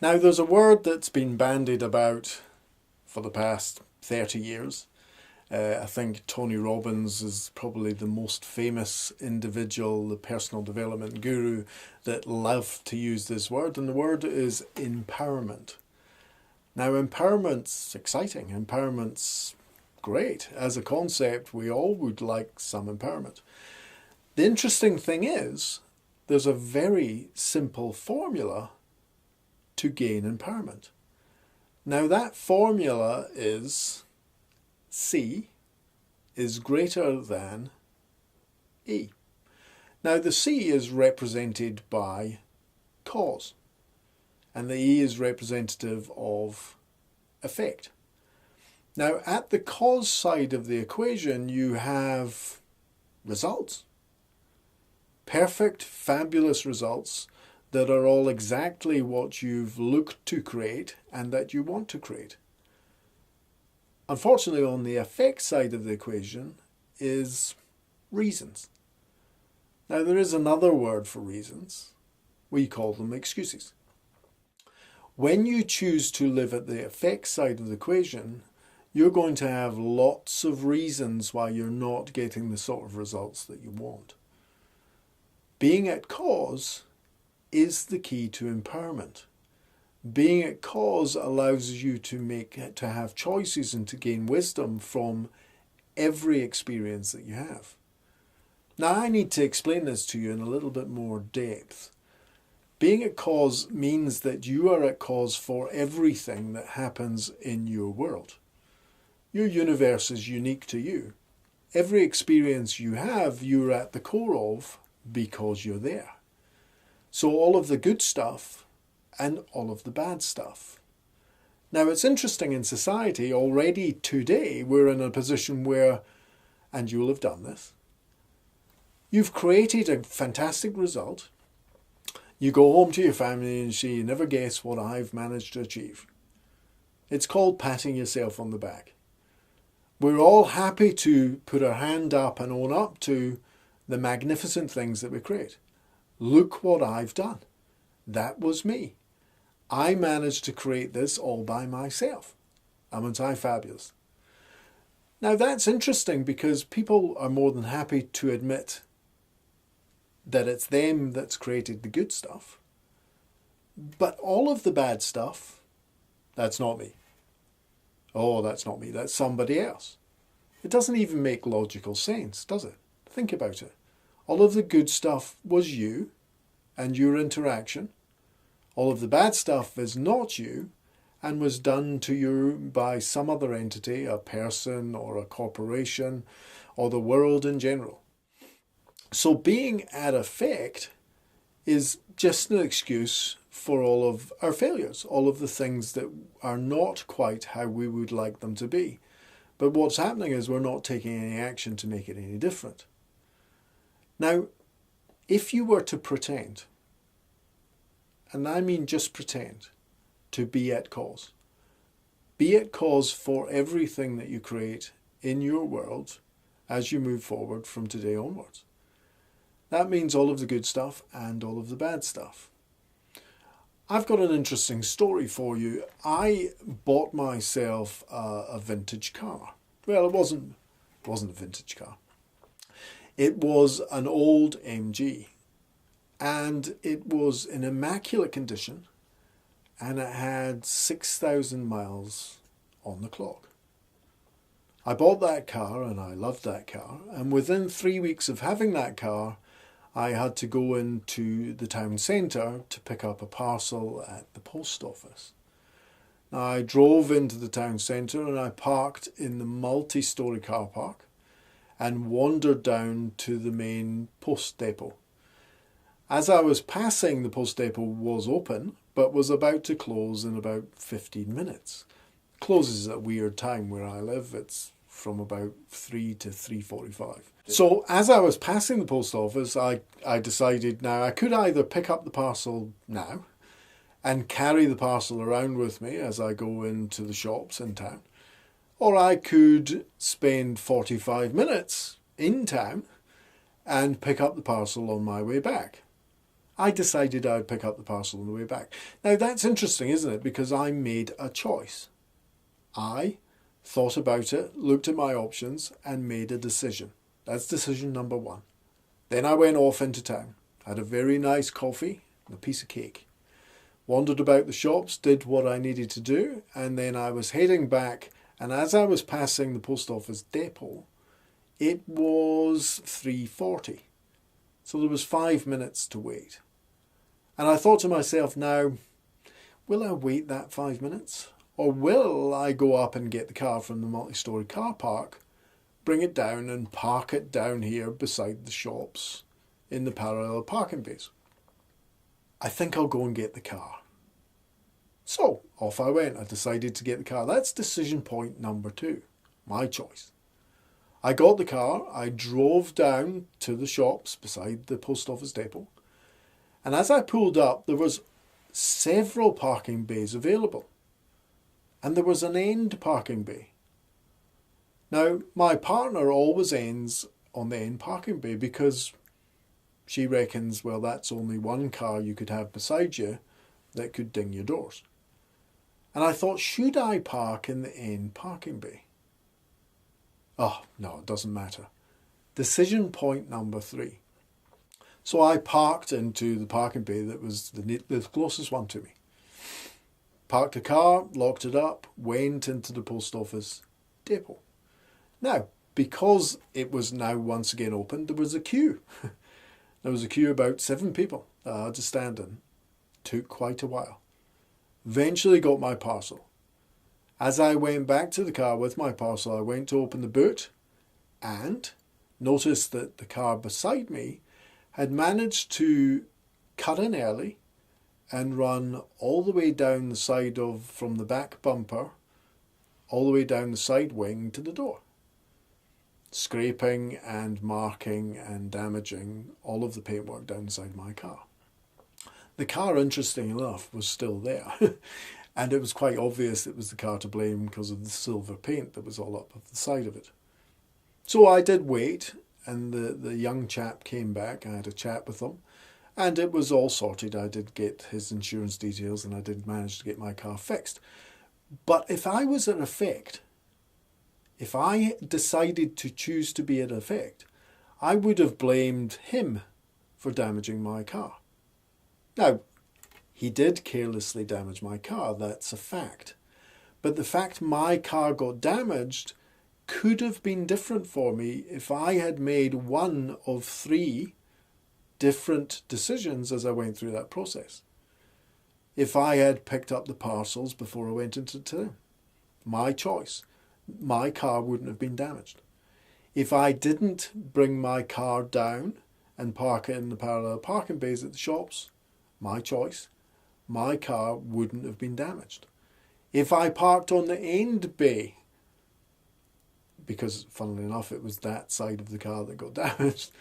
Now, there's a word that's been bandied about for the past 30 years. I think Tony Robbins is probably the most famous individual, the personal development guru that loved to use this word, and the word is empowerment. Now, empowerment's exciting. Empowerment's great. As a concept, we all would like some empowerment. The interesting thing is, there's a very simple formula to gain empowerment. Now, that formula is C is greater than E. Now, the C is represented by cause, and the E is representative of effect. Now, at the cause side of the equation, you have results. Perfect, fabulous results that are all exactly what you've looked to create and that you want to create. Unfortunately, on the effect side of the equation is reasons. Now, there is another word for reasons. We call them excuses. When you choose to live at the effect side of the equation, you're going to have lots of reasons why you're not getting the sort of results that you want. Being at cause is the key to empowerment. Being at cause allows you to have choices and to gain wisdom from every experience that you have. Now, I need to explain this to you in a little bit more depth. Being at cause means that you are at cause for everything that happens in your world. Your universe is unique to you. Every experience you have, you're at the core of because you're there. So all of the good stuff and all of the bad stuff. Now, it's interesting in society already today, we're in a position where, and you'll have done this, you've created a fantastic result. You go home to your family and say, you never guess what I've managed to achieve. It's called patting yourself on the back. We're all happy to put our hand up and own up to the magnificent things that we create. Look what I've done. That was me. I managed to create this all by myself. Aren't I fabulous? Now, that's interesting because people are more than happy to admit that it's them that's created the good stuff. But all of the bad stuff, that's not me. Oh, that's not me. That's somebody else. It doesn't even make logical sense, does it? Think about it. All of the good stuff was you and your interaction. All of the bad stuff is not you and was done to you by some other entity, a person or a corporation or the world in general. So being at effect is just an excuse for all of our failures, all of the things that are not quite how we would like them to be. But what's happening is we're not taking any action to make it any different. Now, if you were to pretend, and I mean just pretend, to be at cause for everything that you create in your world as you move forward from today onwards. That means all of the good stuff and all of the bad stuff. I've got an interesting story for you. I bought myself a vintage car. Well, it wasn't a vintage car. It was an old MG, and it was in immaculate condition, and it had 6,000 miles on the clock. I bought that car, and I loved that car, and within 3 weeks of having that car, I had to go into the town centre to pick up a parcel at the post office. Now, I drove into the town centre and I parked in the multi-storey car park and wandered down to the main post depot. As I was passing, the post depot was open, but was about to close in about 15 minutes. Closes at a weird time where I live. It's from about 3 to 3:45. So as I was passing the post office, I decided now I could either pick up the parcel now and carry the parcel around with me as I go into the shops in town, or I could spend 45 minutes in town and pick up the parcel on my way back. I decided I'd pick up the parcel on the way back. Now that's interesting, isn't it? Because I made a choice. I thought about it, looked at my options, and made a decision. That's decision number one. Then I went off into town, had a very nice coffee and a piece of cake. Wandered about the shops, did what I needed to do, and then I was heading back, and as I was passing the post office depot, it was 3:40. So there was 5 minutes to wait. And I thought to myself, now, will I wait that 5 minutes? Or will I go up and get the car from the multi-storey car park, bring it down and park it down here beside the shops in the parallel parking bays? I think I'll go and get the car. So off I went. I decided to get the car. That's decision point number 2, my choice. I got the car, I drove down to the shops beside the post office depot, and as I pulled up, there was several parking bays available, and there was an end parking bay. Now, my partner always ends on the end parking bay because she reckons, well, that's only one car you could have beside you that could ding your doors. And I thought, should I park in the end parking bay? Oh, no, it doesn't matter. Decision point number 3. So I parked into the parking bay that was the closest one to me. Parked the car, locked it up, went into the post office depot. Now, because it was now once again open, there was a queue. There was a queue about 7 people that I had to stand in. Took quite a while. Eventually got my parcel. As I went back to the car with my parcel, I went to open the boot and noticed that the car beside me had managed to cut in early and run all the way down the side from the back bumper, all the way down the side wing to the door, scraping and marking and damaging all of the paintwork down the side of my car. The car, interesting enough, was still there. And it was quite obvious it was the car to blame because of the silver paint that was all up the side of it. So I did wait, and the young chap came back. I had a chat with him, and it was all sorted. I did get his insurance details, and I did manage to get my car fixed. But if I was at effect, if I decided to choose to be at effect, I would have blamed him for damaging my car. Now, he did carelessly damage my car, that's a fact. But the fact my car got damaged could have been different for me if I had made one of 3 different decisions as I went through that process. If I had picked up the parcels before I went into town, my choice, my car wouldn't have been damaged. If I didn't bring my car down and park it in the parallel parking bays at the shops, my choice, my car wouldn't have been damaged. If I parked on the end bay, because funnily enough it was that side of the car that got damaged,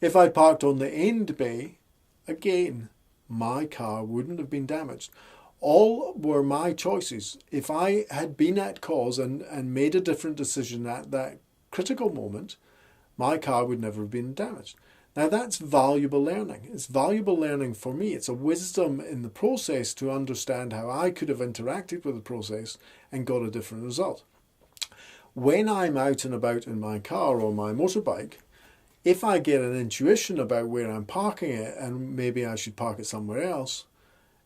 if I parked on the end bay, again, my car wouldn't have been damaged. All were my choices. If I had been at cause and made a different decision at that critical moment, my car would never have been damaged. Now that's valuable learning. It's valuable learning for me. It's a wisdom in the process to understand how I could have interacted with the process and got a different result. When I'm out and about in my car or my motorbike, if I get an intuition about where I'm parking it and maybe I should park it somewhere else,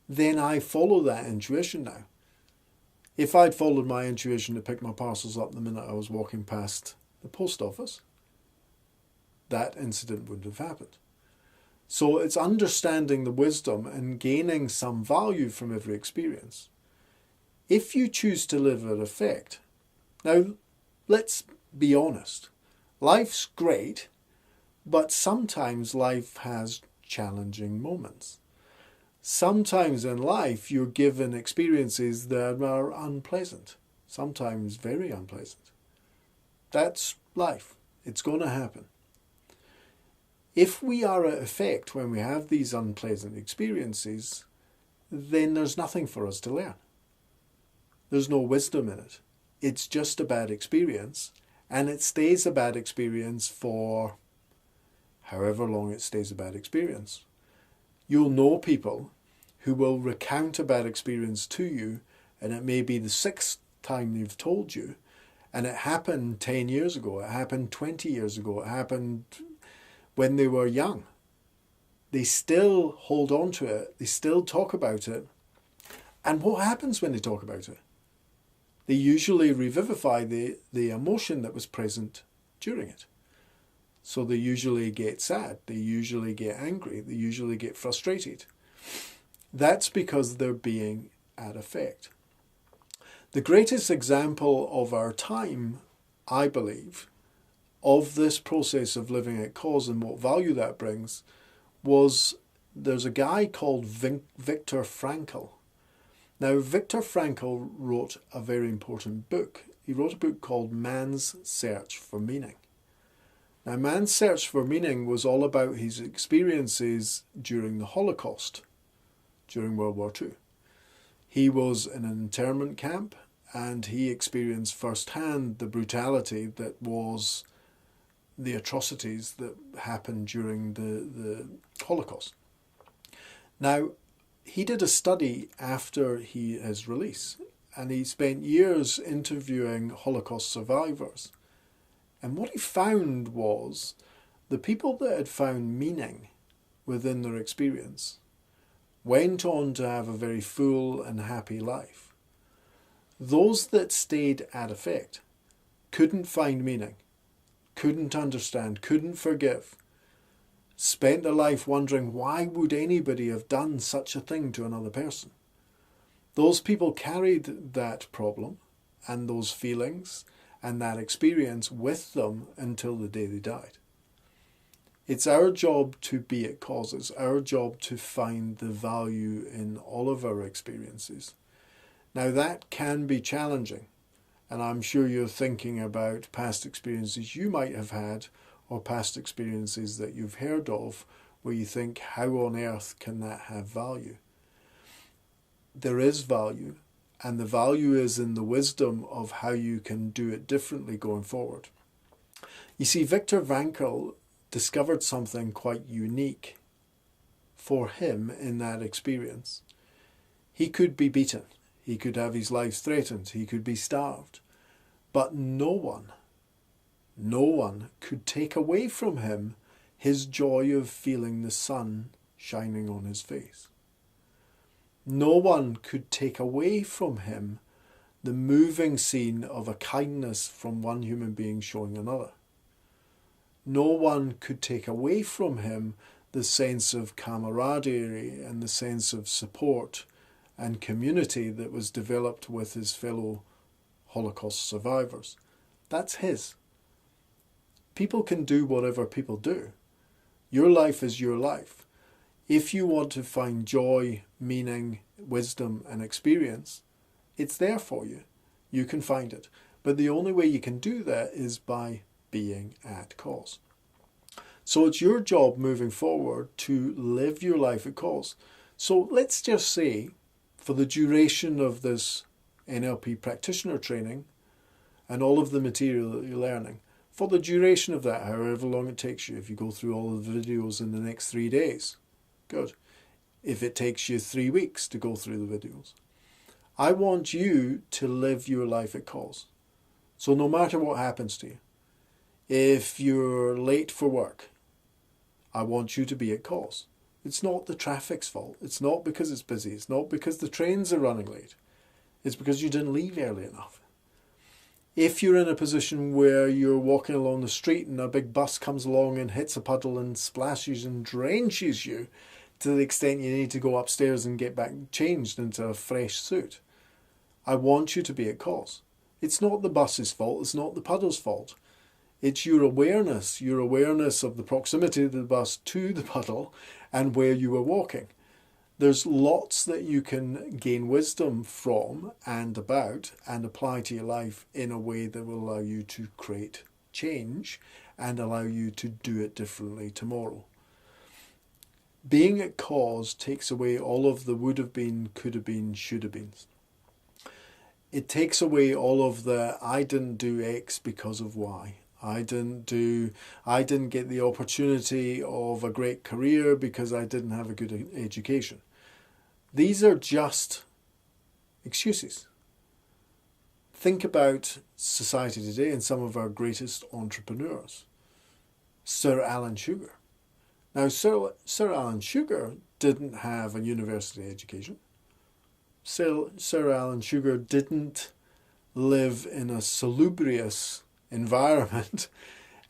then I follow that intuition now. If I'd followed my intuition to pick my parcels up the minute I was walking past the post office, that incident wouldn't have happened. So it's understanding the wisdom and gaining some value from every experience. If you choose to live at effect, now let's be honest, life's great, but sometimes life has challenging moments. Sometimes in life you're given experiences that are unpleasant, sometimes very unpleasant. That's life. It's going to happen. If we are at effect when we have these unpleasant experiences, then there's nothing for us to learn. There's no wisdom in it. It's just a bad experience, and it stays a bad experience for however long it stays a bad experience. You'll know people who will recount a bad experience to you, and it may be the sixth time they've told you, and it happened 10 years ago, it happened 20 years ago, it happened when they were young. They still hold on to it, they still talk about it. And what happens when they talk about it? They usually revivify the emotion that was present during it. So they usually get sad, they usually get angry, they usually get frustrated. That's because they're being at effect. The greatest example of our time, I believe, of this process of living at cause and what value that brings, was there's a guy called Viktor Frankl. Now, Viktor Frankl wrote a very important book. He wrote a book called Man's Search for Meaning. Now, Man's Search for Meaning was all about his experiences during the Holocaust, during World War II. He was in an internment camp and he experienced firsthand the brutality that was the atrocities that happened during the Holocaust. Now, he did a study after his release, and he spent years interviewing Holocaust survivors. And what he found was the people that had found meaning within their experience went on to have a very full and happy life. Those that stayed at effect couldn't find meaning, couldn't understand, couldn't forgive, spent their life wondering why would anybody have done such a thing to another person. Those people carried that problem and those feelings and that experience with them until the day they died. It's our job to be at cause. It's our job to find the value in all of our experiences. Now that can be challenging, and I'm sure you're thinking about past experiences you might have had or past experiences that you've heard of where you think, how on earth can that have value? There is value, and the value is in the wisdom of how you can do it differently going forward. You see, Viktor Frankl discovered something quite unique for him in that experience. He could be beaten. He could have his life threatened. He could be starved. But no one could take away from him his joy of feeling the sun shining on his face. No one could take away from him the moving scene of a kindness from one human being showing another. No one could take away from him the sense of camaraderie and the sense of support and community that was developed with his fellow Holocaust survivors. That's his. People can do whatever people do. Your life is your life. If you want to find joy, meaning, wisdom, and experience, it's there for you. You can find it. But the only way you can do that is by being at cause. So it's your job moving forward to live your life at cause. So let's just say, for the duration of this NLP practitioner training and all of the material that you're learning, for the duration of that, however long it takes you, if you go through all of the videos in the next 3 days, good. If it takes you 3 weeks to go through the videos, I want you to live your life at cause. So no matter what happens to you, if you're late for work, I want you to be at cause. It's not the traffic's fault. It's not because it's busy. It's not because the trains are running late. It's because you didn't leave early enough. If you're in a position where you're walking along the street and a big bus comes along and hits a puddle and splashes and drenches you to the extent you need to go upstairs and get back changed into a fresh suit, I want you to be at cause. It's not the bus's fault. It's not the puddle's fault. It's your awareness of the proximity of the bus to the puddle and where you were walking. There's lots that you can gain wisdom from and about and apply to your life in a way that will allow you to create change and allow you to do it differently tomorrow. Being at cause takes away all of the would have been, could have been, should have been. It takes away all of the I didn't do X because of Y. I didn't get the opportunity of a great career because I didn't have a good education. These are just excuses. Think about society today and some of our greatest entrepreneurs. Sir Alan Sugar. Now, Sir Alan Sugar didn't have a university education. Sir Alan Sugar didn't live in a salubrious environment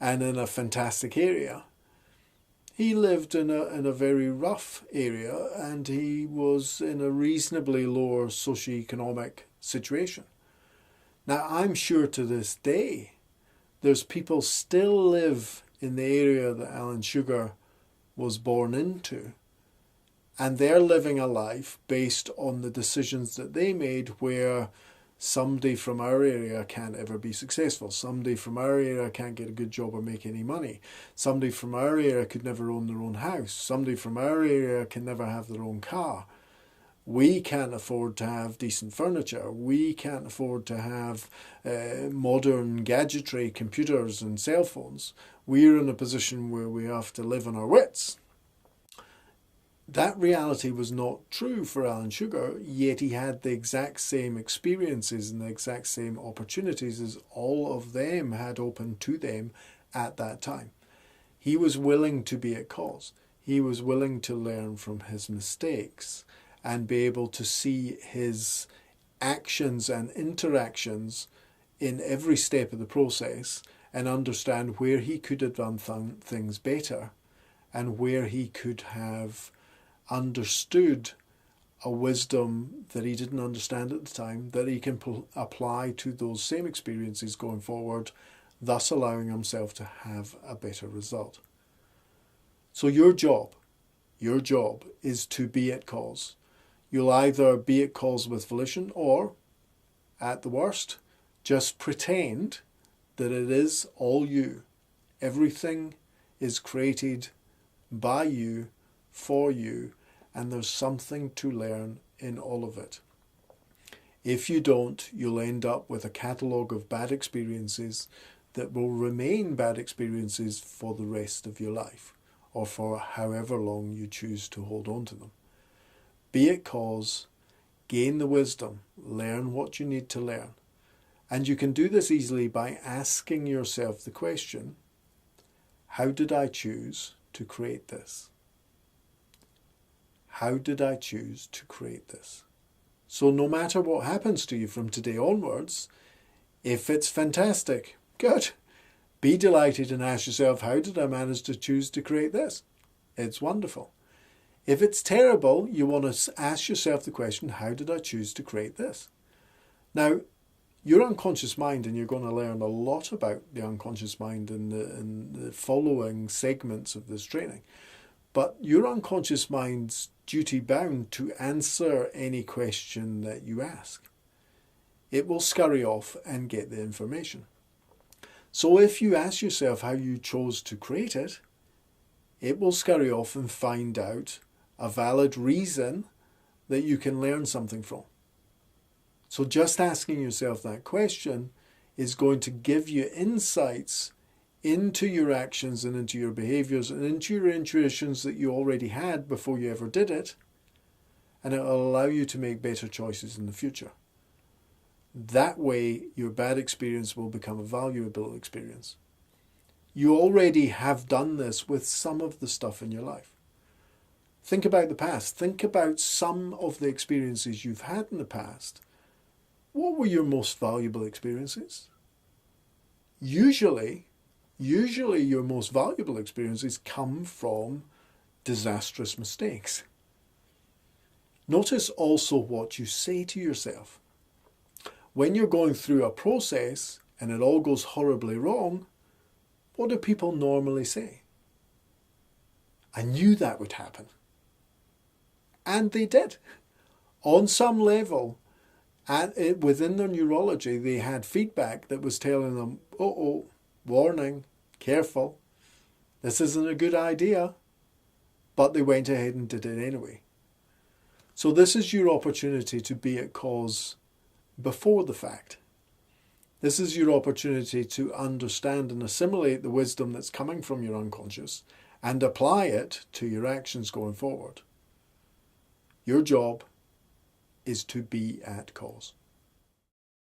and in a fantastic area. He lived in a very rough area, and he was in a reasonably lower socioeconomic situation. Now, I'm sure to this day there's people still live in the area that Alan Sugar was born into, and they're living a life based on the decisions that they made, where somebody from our area can't ever be successful. Somebody from our area can't get a good job or make any money. Somebody from our area could never own their own house. Somebody from our area can never have their own car. We can't afford to have decent furniture. We can't afford to have modern gadgetry, computers and cell phones. We're in a position where we have to live on our wits. That reality was not true for Alan Sugar, yet he had the exact same experiences and the exact same opportunities as all of them had open to them at that time. He was willing to be at cause. He was willing to learn from his mistakes and be able to see his actions and interactions in every step of the process and understand where he could have done things better and where he could have understood a wisdom that he didn't understand at the time that he can apply to those same experiences going forward, thus allowing himself to have a better result. So your job is to be at cause. You'll either be at cause with volition or, at the worst, just pretend that it is all you. Everything is created by you, for you, and there's something to learn in all of it. If you don't, you'll end up with a catalogue of bad experiences that will remain bad experiences for the rest of your life, or for however long you choose to hold on to them. Be at cause, gain the wisdom, learn what you need to learn. And you can do this easily by asking yourself the question, how did I choose to create this? How did I choose to create this? So no matter what happens to you from today onwards, if it's fantastic, good. Be delighted and ask yourself, how did I manage to choose to create this? It's wonderful. If it's terrible, you want to ask yourself the question, how did I choose to create this? Now, your unconscious mind, and you're going to learn a lot about the unconscious mind in the following segments of this training, but your unconscious mind's duty bound to answer any question that you ask. It will scurry off and get the information. So if you ask yourself how you chose to create it, it will scurry off and find out a valid reason that you can learn something from. So just asking yourself that question is going to give you insights into your actions and into your behaviors and into your intuitions that you already had before you ever did it, and it will allow you to make better choices in the future. That way, your bad experience will become a valuable experience. You already have done this with some of the stuff in your life. Think about the past. Think about some of the experiences you've had in the past. What were your most valuable experiences? Usually your most valuable experiences come from disastrous mistakes. Notice also what you say to yourself. When you're going through a process and it all goes horribly wrong, what do people normally say? I knew that would happen. And they did. On some level, within their neurology, they had feedback that was telling them, uh-oh, warning, careful, this isn't a good idea. But they went ahead and did it anyway. So this is your opportunity to be at cause before the fact. This is your opportunity to understand and assimilate the wisdom that's coming from your unconscious and apply it to your actions going forward. Your job is to be at cause.